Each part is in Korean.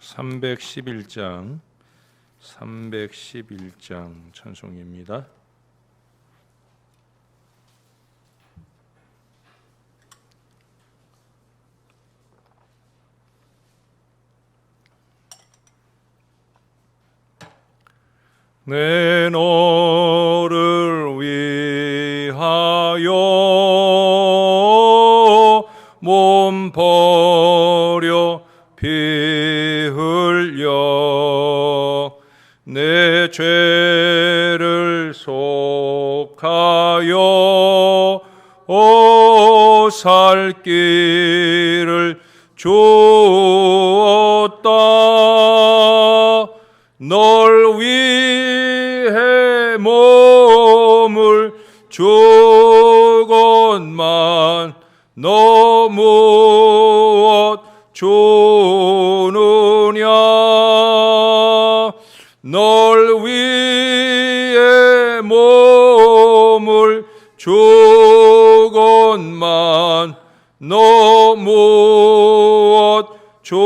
311장 찬송입니다. 내 너를 위하여 몸 버려 피 흘려 내 죄를 속하여 살 길을 주었다. 널 위해 몸을 주건만 너 무엇 주느냐. 널 위해 몸을 주건만 너 무엇 주느냐.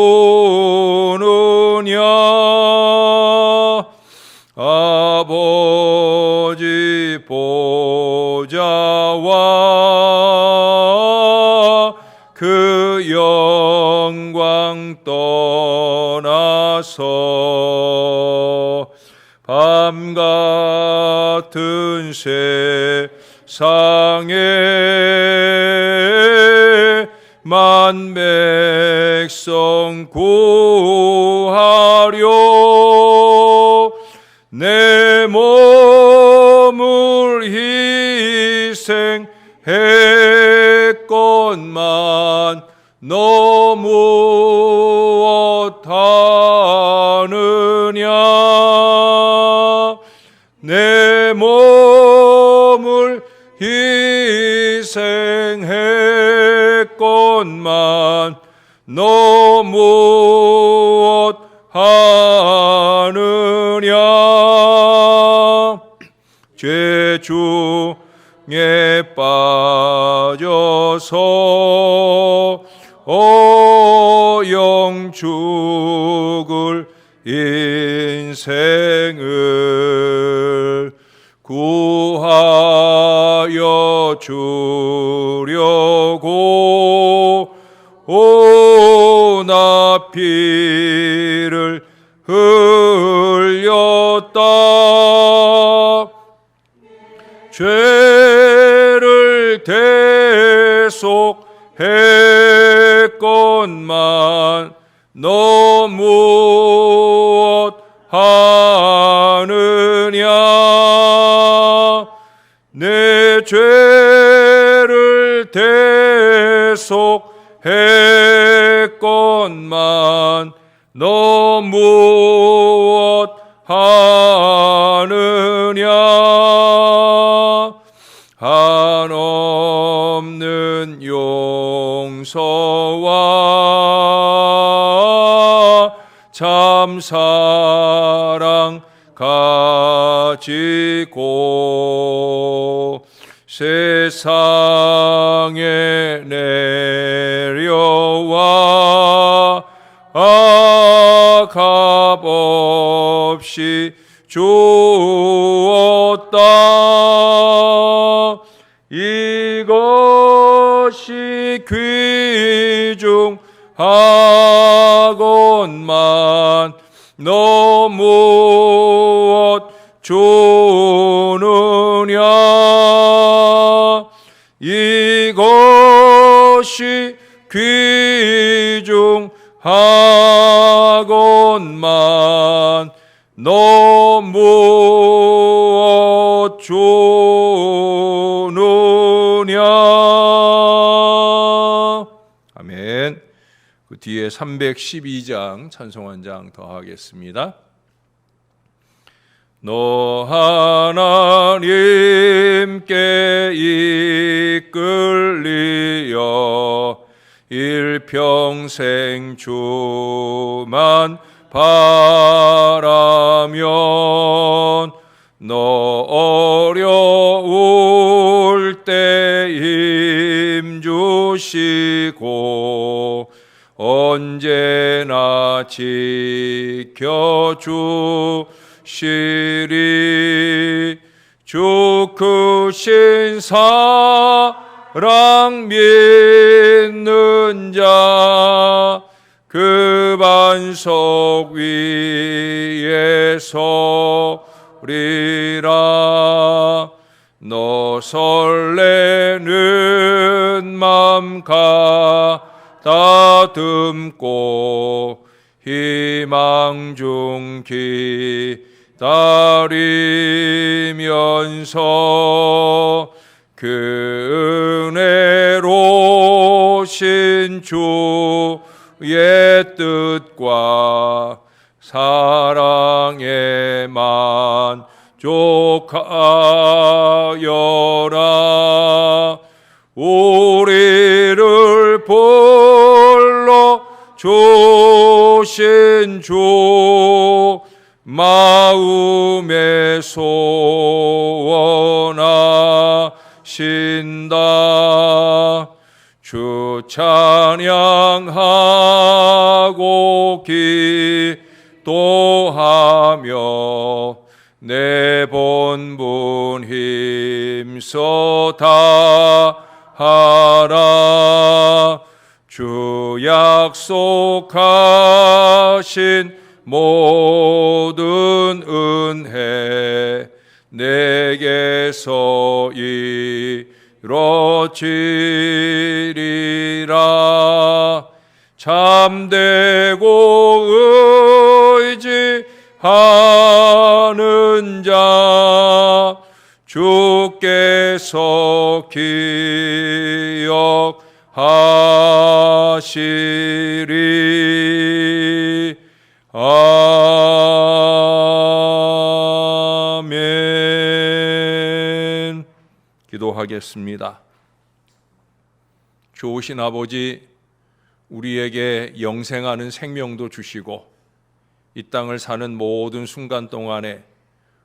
아버지 보좌와 그 영광 떠나서 밤 같은 세상에 만 백성 구하려 내 몸을 희생했건만 너 무엇 하느냐. 내 몸을 희생했건만 너 무엇 하느냐. 죄 중에 빠져서 영 죽을 인생을 구하여 주려고 나 피를 흘렸다. 죄를 대속했건만 너 무엇 하느냐. 내 죄를 대속했건만 너 무엇 하느냐. 한없는 용서와 참사랑 가지고 세상에 내려와 값없이 주었다. 이것이 귀중하건만 너 무엇 주느냐. 이것이 귀중하건만 너 무엇 주느냐. 아멘. 그 뒤에 312장 찬송 한 장 더 하겠습니다. 너 하나님께 이끌리어 일평생 주만 바라면 너 어려울 때 힘 주시고 언제나 지켜주시리. 주 크신 사랑 믿는 자 그 반석 위에 서리라. 너 설레는 맘 가다듬고 희망 중 기다리면서 그 은혜로신 주의 뜻과 사랑에 만족하여라. 우리를 불러 주신 주 마음에 소원하신다. 주 찬양하고 기도하며 내 본분 힘써 다하라. 주 약속하신 모든 은혜 내게서 이뤄지리라. 참되고 의지하는 자 주께서 기억하시리. 아멘. 기도하겠습니다. 좋으신 아버지, 우리에게 영생하는 생명도 주시고 이 땅을 사는 모든 순간 동안에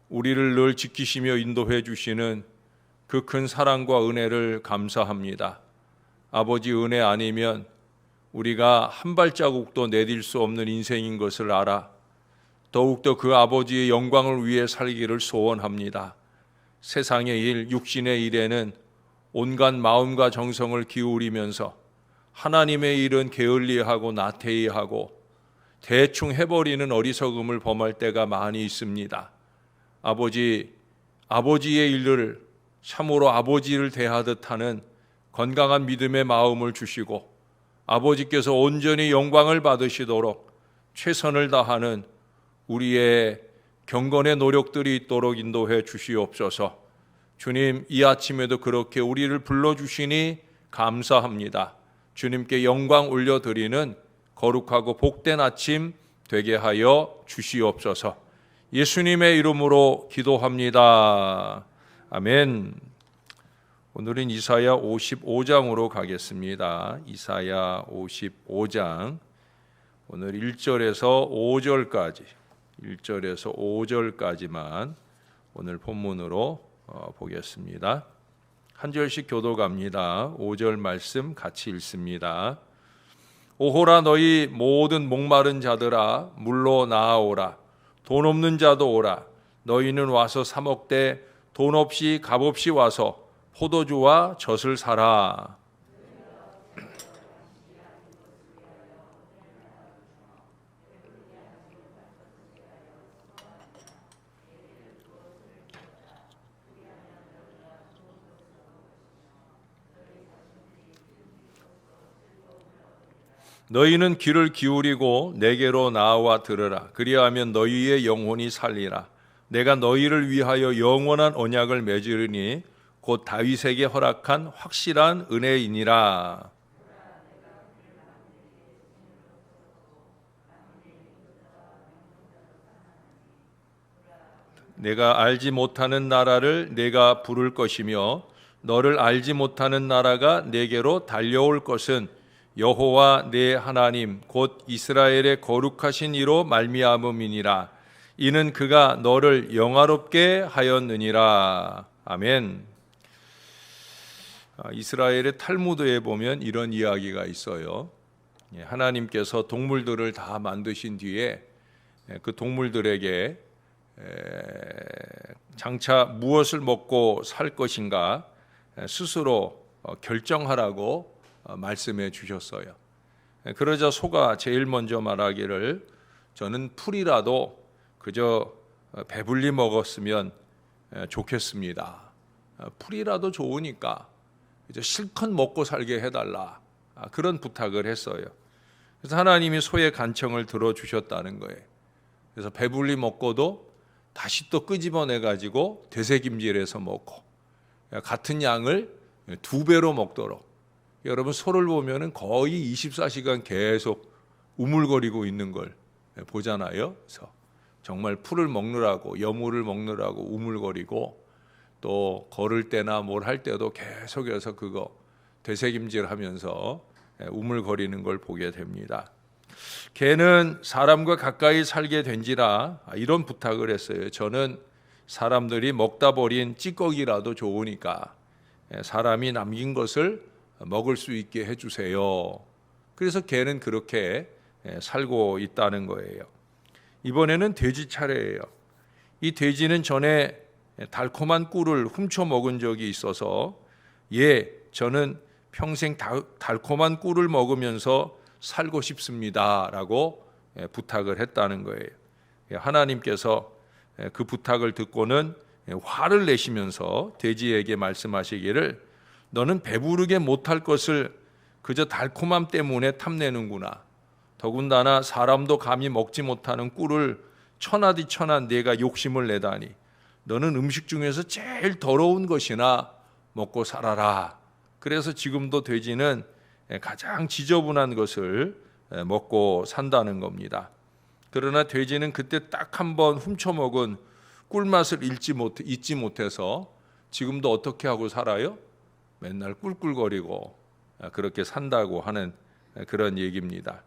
우리를 늘 지키시며 인도해 주시는 그 큰 사랑과 은혜를 감사합니다. 아버지 은혜 아니면 우리가 한 발자국도 내딜 수 없는 인생인 것을 알아 더욱더 그 아버지의 영광을 위해 살기를 소원합니다. 세상의 일, 육신의 일에는 온갖 마음과 정성을 기울이면서 하나님의 일은 게을리하고 나태히하고 대충 해버리는 어리석음을 범할 때가 많이 있습니다. 아버지의 일을 참으로 아버지를 대하듯 하는 건강한 믿음의 마음을 주시고 아버지께서 온전히 영광을 받으시도록 최선을 다하는 우리의 경건의 노력들이 있도록 인도해 주시옵소서. 주님, 이 아침에도 그렇게 우리를 불러주시니 감사합니다. 주님께 영광 올려드리는 거룩하고 복된 아침 되게 하여 주시옵소서. 예수님의 이름으로 기도합니다. 아멘. 오늘은 이사야 55장으로 가겠습니다. 이사야 55장 오늘 1절에서 5절까지만 오늘 본문으로 보겠습니다. 한 절씩 교도 갑니다. 5절 말씀 같이 읽습니다. 오호라 너희 모든 목마른 자들아 물로 나아오라. 돈 없는 자도 오라. 너희는 와서 사 먹되 돈 없이 값 없이 와서 포도주와 젖을 사라. 너희는 귀를 기울이고 내게로 나와 들으라. 그리하면 너희의 영혼이 살리라. 내가 너희를 위하여 영원한 언약을 맺으리니 곧 다윗에게 허락한 확실한 은혜이니라. 내가 알지 못하는 나라를 내가 부를 것이며 너를 알지 못하는 나라가 내게로 달려올 것은 여호와 내 하나님 곧 이스라엘의 거룩하신 이로 말미암음이니라. 이는 그가 너를 영화롭게 하였느니라. 아멘. 이스라엘의 탈무드에 보면 이런 이야기가 있어요. 하나님께서 동물들을 다 만드신 뒤에 그 동물들에게 장차 무엇을 먹고 살 것인가 스스로 결정하라고 말씀해 주셨어요. 그러자 소가 제일 먼저 말하기를 저는 풀이라도 그저 배불리 먹었으면 좋겠습니다. 풀이라도 좋으니까 이제 실컷 먹고 살게 해달라, 그런 부탁을 했어요. 그래서 하나님이 소의 간청을 들어주셨다는 거예요. 그래서 배불리 먹고도 다시 또 끄집어내 가지고 되새김질해서 먹고 같은 양을 2배로 먹도록. 여러분, 소를 보면은 거의 24시간 계속 우물거리고 있는 걸 보잖아요. 그래서 정말 풀을 먹느라고, 여물을 먹느라고 우물거리고, 또 걸을 때나 뭘 할 때도 계속해서 그거 되새김질하면서 우물거리는 걸 보게 됩니다. 개는 사람과 가까이 살게 된지라 이런 부탁을 했어요. 저는 사람들이 먹다 버린 찌꺼기라도 좋으니까 사람이 남긴 것을 먹을 수 있게 해주세요. 그래서 개는 그렇게 살고 있다는 거예요. 이번에는 돼지 차례예요. 이 돼지는 전에 달콤한 꿀을 훔쳐 먹은 적이 있어서 저는 평생 달콤한 꿀을 먹으면서 살고 싶습니다 라고 부탁을 했다는 거예요. 하나님께서 그 부탁을 듣고는 화를 내시면서 돼지에게 말씀하시기를 너는 배부르게 못할 것을 그저 달콤함 때문에 탐내는구나. 더군다나 사람도 감히 먹지 못하는 꿀을 천하디 천한 네가 욕심을 내다니 너는 음식 중에서 제일 더러운 것이나 먹고 살아라. 그래서 지금도 돼지는 가장 지저분한 것을 먹고 산다는 겁니다. 그러나 돼지는 그때 딱 한 번 훔쳐먹은 꿀맛을 잊지 못해서 지금도 어떻게 하고 살아요? 맨날 꿀꿀거리고 그렇게 산다고 하는 그런 얘기입니다.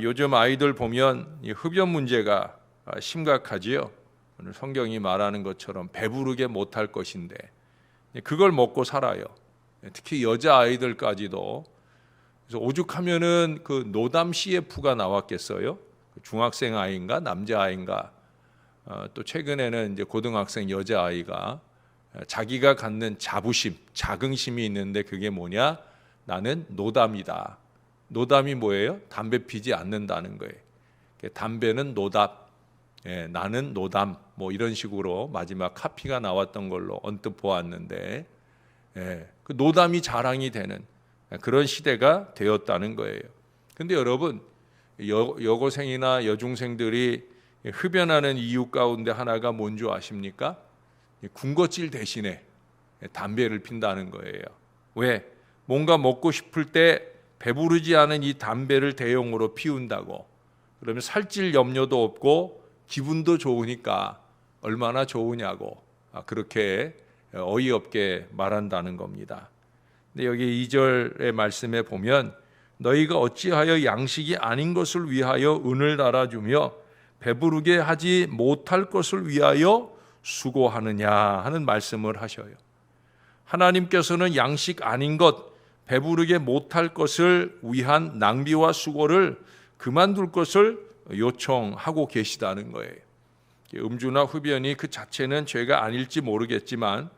요즘 아이들 보면 이 흡연 문제가 심각하지요. 오늘 성경이 말하는 것처럼 배부르게 못할 것인데 그걸 먹고 살아요. 특히 여자 아이들까지도. 그래서 오죽하면은 그 노담 CF가 나왔겠어요. 중학생 아이인가 남자 아이인가, 또 최근에는 이제 고등학생 여자 아이가 자기가 갖는 자부심, 자긍심이 있는데 그게 뭐냐? 나는 노담이다. 노담이 뭐예요? 담배 피지 않는다는 거예요. 담배는 노답, 나는 노담, 뭐 이런 식으로 마지막 카피가 나왔던 걸로 언뜻 보았는데, 그 노담이 자랑이 되는 그런 시대가 되었다는 거예요. 근데 여러분, 여고생이나 여중생들이 흡연하는 이유 가운데 하나가 뭔지 아십니까? 군것질 대신에 담배를 핀다는 거예요. 왜? 뭔가 먹고 싶을 때 배부르지 않은 이 담배를 대용으로 피운다고. 그러면 살찔 염려도 없고 기분도 좋으니까 얼마나 좋으냐고 그렇게 어이없게 말한다는 겁니다. 근데 여기 2절의 말씀에 보면 너희가 어찌하여 양식이 아닌 것을 위하여 은을 달아주며 배부르게 하지 못할 것을 위하여 수고하느냐 하는 말씀을 하셔요. 하나님께서는 양식 아닌 것, 배부르게 못할 것을 위한 낭비와 수고를 그만둘 것을 요청하고 계시다는 거예요. 음주나 흡연이 그 자체는 죄가 아닐지 모르겠지만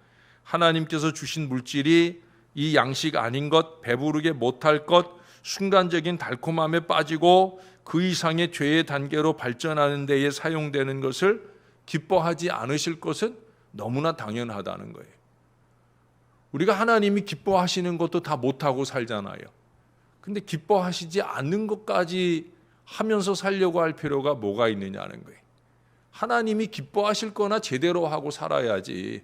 하나님께서 주신 물질이 이 양식 아닌 것, 배부르게 못할 것, 순간적인 달콤함에 빠지고 그 이상의 죄의 단계로 발전하는 데에 사용되는 것을 기뻐하지 않으실 것은 너무나 당연하다는 거예요. 우리가 하나님이 기뻐하시는 것도 다 못하고 살잖아요. 근데 기뻐하시지 않는 것까지 하면서 살려고 할 필요가 뭐가 있느냐는 거예요. 하나님이 기뻐하실 거나 제대로 하고 살아야지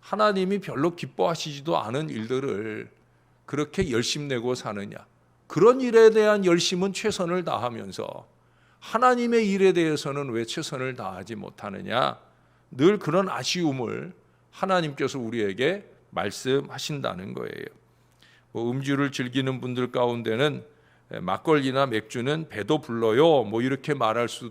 하나님이 별로 기뻐하시지도 않은 일들을 그렇게 열심내고 사느냐. 그런 일에 대한 열심은 최선을 다하면서 하나님의 일에 대해서는 왜 최선을 다하지 못하느냐. 늘 그런 아쉬움을 하나님께서 우리에게 말씀하신다는 거예요. 음주를 즐기는 분들 가운데는 막걸리나 맥주는 배도 불러요, 뭐 이렇게 말하시는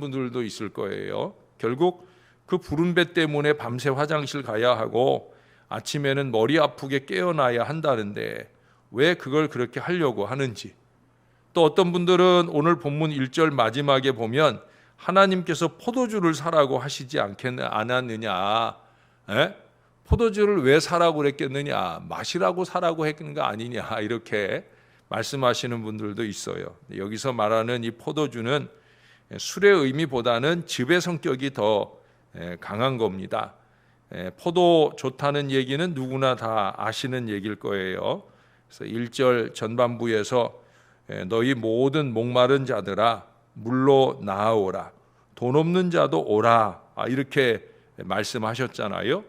분들도 있을 거예요. 결국 그 부른 배 때문에 밤새 화장실 가야 하고 아침에는 머리 아프게 깨어나야 한다는데 왜 그걸 그렇게 하려고 하는지, 또 어떤 분들은 오늘 본문 1절 마지막에 보면 하나님께서 포도주를 사라고 하시지 않았느냐, 에? 포도주를 왜 사라고 그랬겠느냐, 마시라고 사라고 했는 거 아니냐, 이렇게 말씀하시는 분들도 있어요. 여기서 말하는 이 포도주는 술의 의미보다는 즙의 성격이 더 강한 겁니다. 포도 좋다는 얘기는 누구나 다 아시는 얘기일 거예요. 그래서 1절 전반부에서 너희 모든 목마른 자들아 물로 나아오라, 돈 없는 자도 오라, 이렇게 말씀하셨잖아요.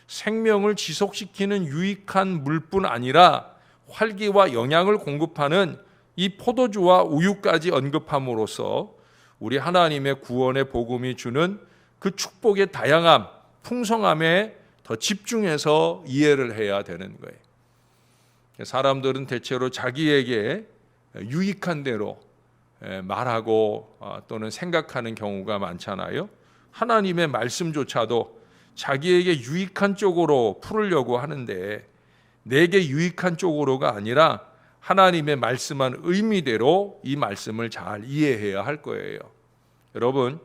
생명을 지속시키는 유익한 물뿐 아니라 활기와 영양을 공급하는 이 포도주와 우유까지 언급함으로써 우리 하나님의 구원의 복음이 주는 그 축복의 다양함, 풍성함에 더 집중해서 이해를 해야 되는 거예요. 사람들은 대체로 자기에게 유익한 대로 말하고 또는 생각하는 경우가 많잖아요. 하나님의 말씀조차도 자기에게 유익한 쪽으로 풀으려고 하는데 내게 유익한 쪽으로가 아니라 하나님의 말씀한 의미대로 이 말씀을 잘 이해해야 할 거예요. 여러분,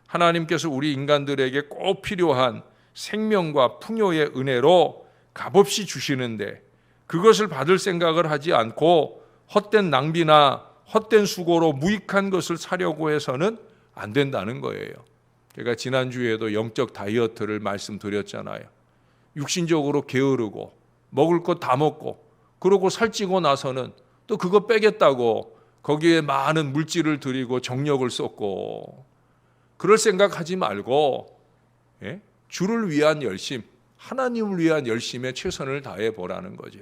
하나님께서 우리 인간들에게 꼭 필요한 생명과 풍요의 은혜로 값없이 주시는데 그것을 받을 생각을 하지 않고 헛된 낭비나 헛된 수고로 무익한 것을 사려고 해서는 안 된다는 거예요. 제가 지난주에도 영적 다이어트를 말씀드렸잖아요. 육신적으로 게으르고 먹을 것 다 먹고 그러고 살찌고 나서는 또 그거 빼겠다고 거기에 많은 물질을 들이고 정력을 쏟고, 그럴 생각하지 말고 주를 위한 열심, 하나님을 위한 열심에 최선을 다해 보라는 거죠.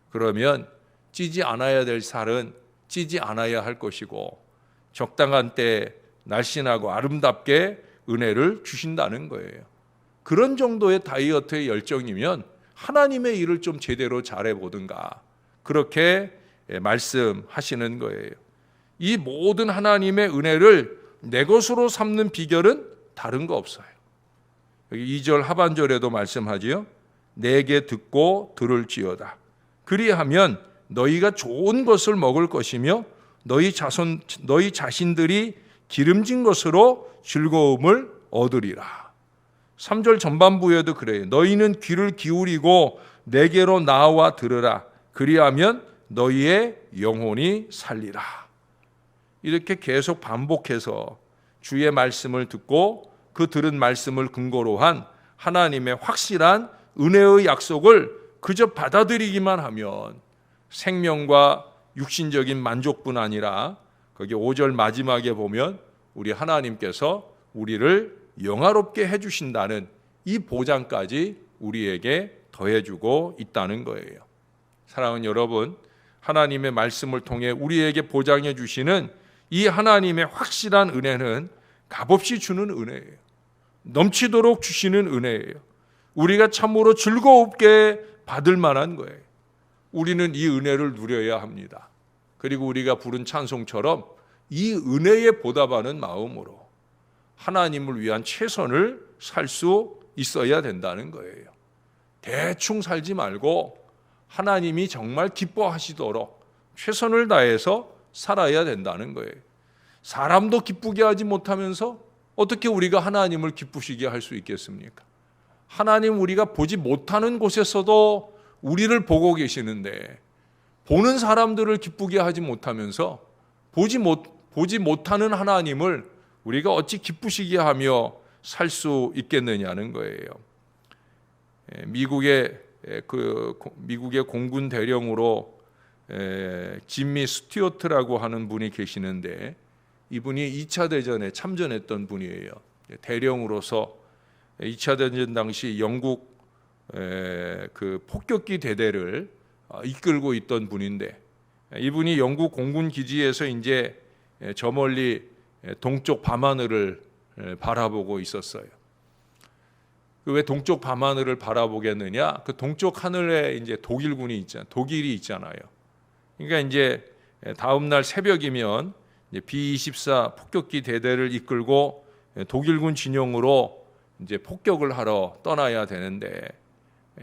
그러면 찌지 않아야 될 살은 찌지 않아야 할 것이고 적당한 때 날씬하고 아름답게 은혜를 주신다는 거예요. 그런 정도의 다이어트의 열정이면 하나님의 일을 좀 제대로 잘해보든가, 그렇게 말씀하시는 거예요. 이 모든 하나님의 은혜를 내 것으로 삼는 비결은 다른 거 없어요. 여기 2절 하반절에도 말씀하지요. 내게 듣고 들을지어다. 그리하면 너희가 좋은 것을 먹을 것이며 너희 자신들이 기름진 것으로 즐거움을 얻으리라. 3절 전반부에도 그래요. 너희는 귀를 기울이고 내게로 나와 들으라. 그리하면 너희의 영혼이 살리라. 이렇게 계속 반복해서 주의 말씀을 듣고 그 들은 말씀을 근거로 한 하나님의 확실한 은혜의 약속을 그저 받아들이기만 하면 생명과 육신적인 만족뿐 아니라 거기 5절 마지막에 보면 우리 하나님께서 우리를 영화롭게 해주신다는 이 보장까지 우리에게 더해주고 있다는 거예요. 사랑하는 여러분, 하나님의 말씀을 통해 우리에게 보장해 주시는 이 하나님의 확실한 은혜는 값없이 주는 은혜예요. 넘치도록 주시는 은혜예요. 우리가 참으로 즐겁게 받을 만한 거예요. 우리는 이 은혜를 누려야 합니다. 그리고 우리가 부른 찬송처럼 이 은혜에 보답하는 마음으로 하나님을 위한 최선을 살 수 있어야 된다는 거예요. 대충 살지 말고 하나님이 정말 기뻐하시도록 최선을 다해서 살아야 된다는 거예요. 사람도 기쁘게 하지 못하면서 어떻게 우리가 하나님을 기쁘시게 할 수 있겠습니까? 하나님 우리가 보지 못하는 곳에서도 우리를 보고 계시는데 보는 사람들을 기쁘게 하지 못하면서 보지 못하는 하나님을 우리가 어찌 기쁘시게 하며 살 수 있겠느냐는 거예요. 미국의 공군 대령으로 짐미 스튜어트라고 하는 분이 계시는데 이분이 2차 대전에 참전했던 분이에요. 대령으로서 2차 대전 당시 영국 그 폭격기 대대를 이끌고 있던 분인데 이분이 영국 공군 기지에서 이제 저 멀리 동쪽 밤하늘을 바라보고 있었어요. 왜 동쪽 밤하늘을 바라보겠느냐? 그 동쪽 하늘에 이제 독일이 있잖아요. 그러니까 이제 다음 날 새벽이면 B-24 폭격기 대대를 이끌고 독일군 진영으로 이제 폭격을 하러 떠나야 되는데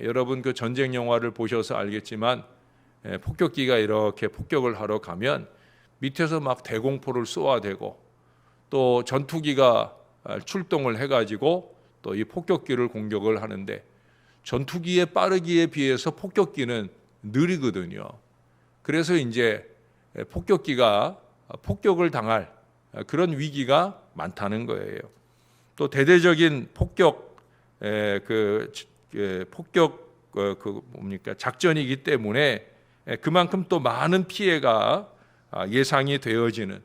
여러분 그 전쟁 영화를 보셔서 알겠지만 폭격기가 이렇게 폭격을 하러 가면 밑에서 막 대공포를 쏘아대고 또 전투기가 출동을 해가지고 또 이 폭격기를 공격을 하는데 전투기의 빠르기에 비해서 폭격기는 느리거든요. 그래서 이제 폭격기가 폭격을 당할 그런 위기가 많다는 거예요. 또 대대적인 폭격 작전이기 때문에 그만큼 또 많은 피해가 예상이 되어지는,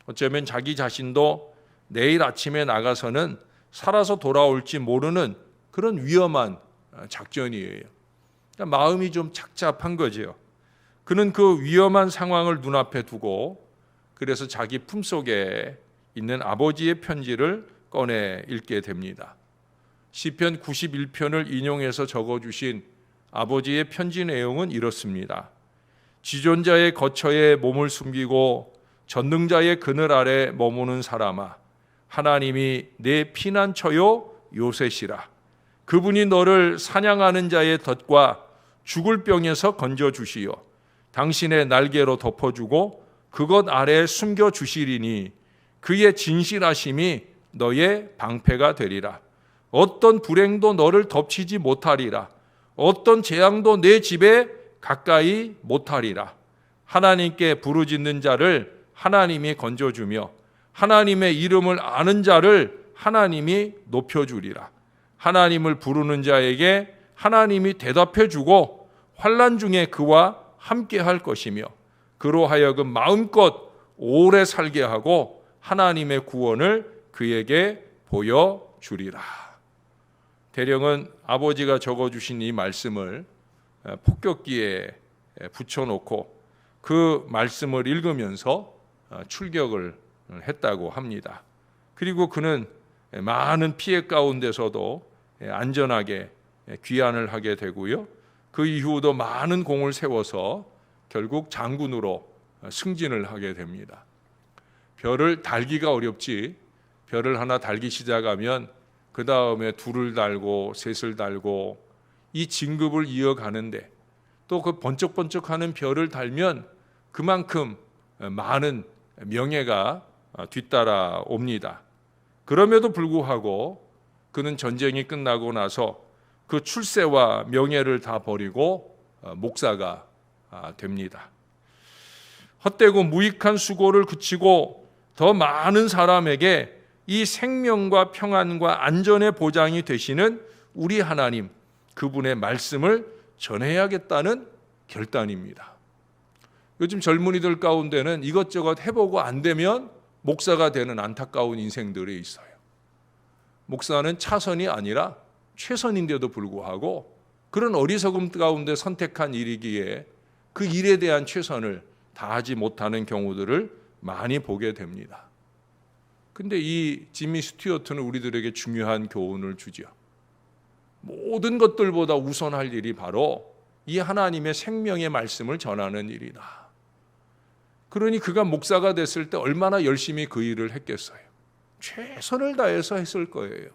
어쩌면 자기 자신도 내일 아침에 나가서는 살아서 돌아올지 모르는 그런 위험한 작전이에요. 그러니까 마음이 좀 착잡한 거죠. 그는 그 위험한 상황을 눈앞에 두고 그래서 자기 품속에 있는 아버지의 편지를 꺼내 읽게 됩니다. 시편 91편을 인용해서 적어주신 아버지의 편지 내용은 이렇습니다. 지존자의 거처에 몸을 숨기고 전능자의 그늘 아래 머무는 사람아, 하나님이 내 피난처요 요새시라. 그분이 너를 사냥하는 자의 덫과 죽을 병에서 건져주시오. 당신의 날개로 덮어주고 그것 아래에 숨겨주시리니 그의 진실하심이 너의 방패가 되리라. 어떤 불행도 너를 덮치지 못하리라. 어떤 재앙도 내 집에 가까이 못하리라. 하나님께 부르짖는 자를 하나님이 건져주며 하나님의 이름을 아는 자를 하나님이 높여주리라. 하나님을 부르는 자에게 하나님이 대답해주고 환난 중에 그와 함께할 것이며 그로 하여금 마음껏 오래 살게 하고 하나님의 구원을 그에게 보여주리라. 대령은 아버지가 적어주신 이 말씀을 폭격기에 붙여놓고 그 말씀을 읽으면서 출격을 했다고 합니다. 그리고 그는 많은 피해 가운데서도 안전하게 귀환을 하게 되고요. 그 이후도 많은 공을 세워서 결국 장군으로 승진을 하게 됩니다. 별을 달기가 어렵지, 별을 하나 달기 시작하면 그 다음에 둘을 달고 셋을 달고 이 진급을 이어가는데 또 그 번쩍번쩍하는 별을 달면 그만큼 많은 명예가 뒤따라 옵니다. 그럼에도 불구하고 그는 전쟁이 끝나고 나서 그 출세와 명예를 다 버리고 목사가 됩니다. 헛되고 무익한 수고를 그치고 더 많은 사람에게 이 생명과 평안과 안전의 보장이 되시는 우리 하나님, 그분의 말씀을 전해야겠다는 결단입니다. 요즘 젊은이들 가운데는 이것저것 해보고 안 되면 목사가 되는 안타까운 인생들이 있어요. 목사는 차선이 아니라 최선인데도 불구하고 그런 어리석음 가운데 선택한 일이기에 그 일에 대한 최선을 다하지 못하는 경우들을 많이 보게 됩니다. 근데 이 지미 스튜어트는 우리들에게 중요한 교훈을 주죠. 모든 것들보다 우선할 일이 바로 이 하나님의 생명의 말씀을 전하는 일이다. 그러니 그가 목사가 됐을 때 얼마나 열심히 그 일을 했겠어요. 최선을 다해서 했을 거예요.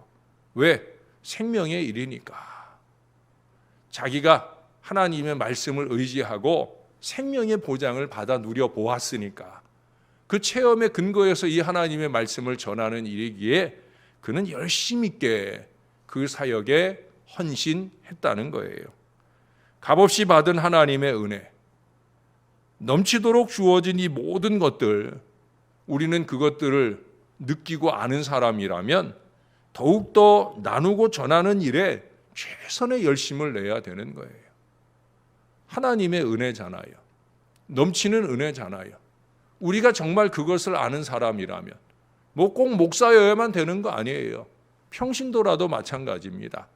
왜? 생명의 일이니까. 자기가 하나님의 말씀을 의지하고 생명의 보장을 받아 누려 보았으니까. 그 체험의 근거에서 이 하나님의 말씀을 전하는 일이기에 그는 열심 있게 그 사역에 헌신했다는 거예요. 값없이 받은 하나님의 은혜, 넘치도록 주어진 이 모든 것들, 우리는 그것들을 느끼고 아는 사람이라면 더욱더 나누고 전하는 일에 최선의 열심을 내야 되는 거예요. 하나님의 은혜잖아요. 넘치는 은혜잖아요. 우리가 정말 그것을 아는 사람이라면 뭐 꼭 목사여야만 되는 거 아니에요. 평신도라도 마찬가지입니다.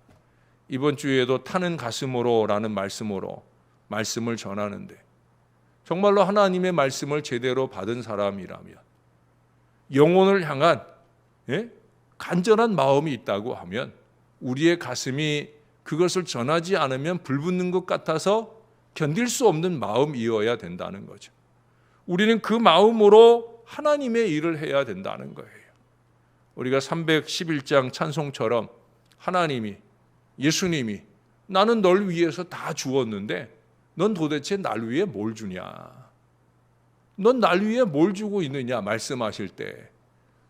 이번 주에도 타는 가슴으로라는 말씀으로 말씀을 전하는데 정말로 하나님의 말씀을 제대로 받은 사람이라면 영혼을 향한 간절한 마음이 있다고 하면 우리의 가슴이 그것을 전하지 않으면 불붙는 것 같아서 견딜 수 없는 마음이어야 된다는 거죠. 우리는 그 마음으로 하나님의 일을 해야 된다는 거예요. 우리가 311장 찬송처럼 하나님이, 예수님이 나는 널 위해서 다 주었는데 넌 도대체 날 위해 뭘 주냐? 넌 날 위해 뭘 주고 있느냐? 말씀하실 때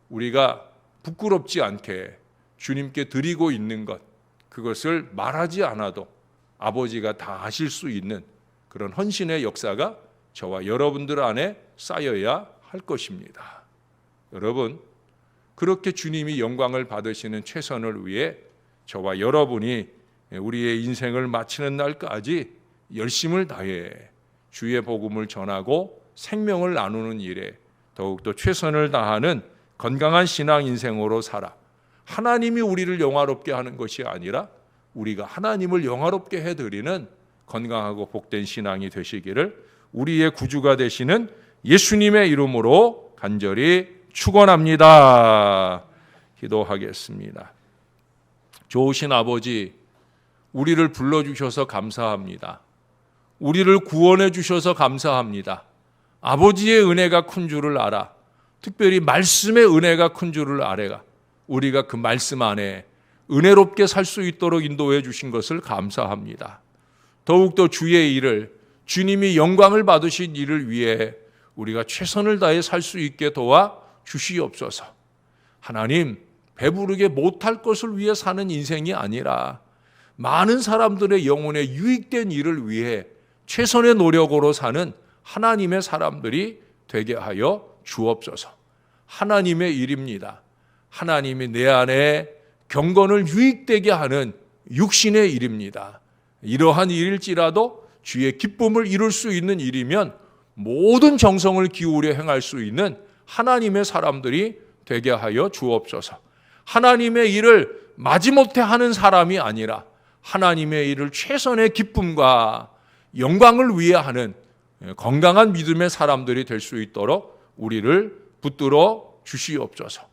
우리가 부끄럽지 않게 주님께 드리고 있는 것, 그것을 말하지 않아도 아버지가 다 아실 수 있는 그런 헌신의 역사가 저와 여러분들 안에 쌓여야 할 것입니다. 여러분, 그렇게 주님이 영광을 받으시는 최선을 위해 저와 여러분이 우리의 인생을 마치는 날까지 열심을 다해 주의 복음을 전하고 생명을 나누는 일에 더욱더 최선을 다하는 건강한 신앙 인생으로 살아 하나님이 우리를 영화롭게 하는 것이 아니라 우리가 하나님을 영화롭게 해드리는 건강하고 복된 신앙이 되시기를 우리의 구주가 되시는 예수님의 이름으로 간절히 축원합니다. 기도하겠습니다. 좋으신 아버지, 우리를 불러주셔서 감사합니다. 우리를 구원해 주셔서 감사합니다. 아버지의 은혜가 큰 줄을 알아. 특별히 말씀의 은혜가 큰 줄을 알아가 우리가 그 말씀 안에 은혜롭게 살 수 있도록 인도해 주신 것을 감사합니다. 더욱더 주의 일을, 주님이 영광을 받으신 일을 위해 우리가 최선을 다해 살 수 있게 도와 주시옵소서. 하나님, 배부르게 못할 것을 위해 사는 인생이 아니라 많은 사람들의 영혼에 유익된 일을 위해 최선의 노력으로 사는 하나님의 사람들이 되게 하여 주옵소서. 하나님의 일입니다. 하나님이 내 안에 경건을 유익되게 하는 육신의 일입니다. 이러한 일일지라도 주의 기쁨을 이룰 수 있는 일이면 모든 정성을 기울여 행할 수 있는 하나님의 사람들이 되게 하여 주옵소서. 하나님의 일을 마지못해 하는 사람이 아니라 하나님의 일을 최선의 기쁨과 영광을 위해 하는 건강한 믿음의 사람들이 될 수 있도록 우리를 붙들어 주시옵소서.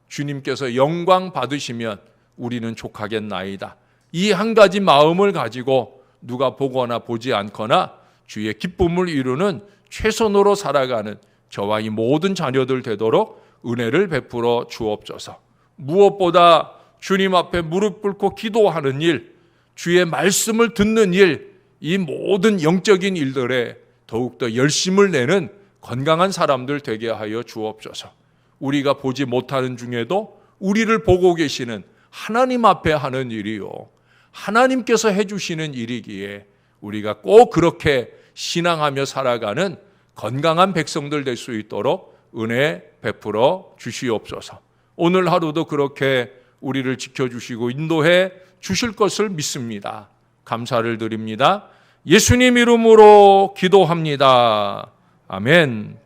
주님께서 영광 받으시면 우리는 족하겠나이다. 이 한 가지 마음을 가지고 누가 보거나 보지 않거나 주의 기쁨을 이루는 최선으로 살아가는 저와 이 모든 자녀들 되도록 은혜를 베풀어 주옵소서. 무엇보다 주님 앞에 무릎 꿇고 기도하는 일, 주의 말씀을 듣는 일, 이 모든 영적인 일들에 더욱더 열심을 내는 건강한 사람들 되게 하여 주옵소서. 우리가 보지 못하는 중에도 우리를 보고 계시는 하나님 앞에 하는 일이요, 하나님께서 해주시는 일이기에 우리가 꼭 그렇게 신앙하며 살아가는 건강한 백성들 될 수 있도록 은혜 베풀어 주시옵소서. 오늘 하루도 그렇게 우리를 지켜주시고 인도해 주실 것을 믿습니다. 감사를 드립니다. 예수님 이름으로 기도합니다. 아멘.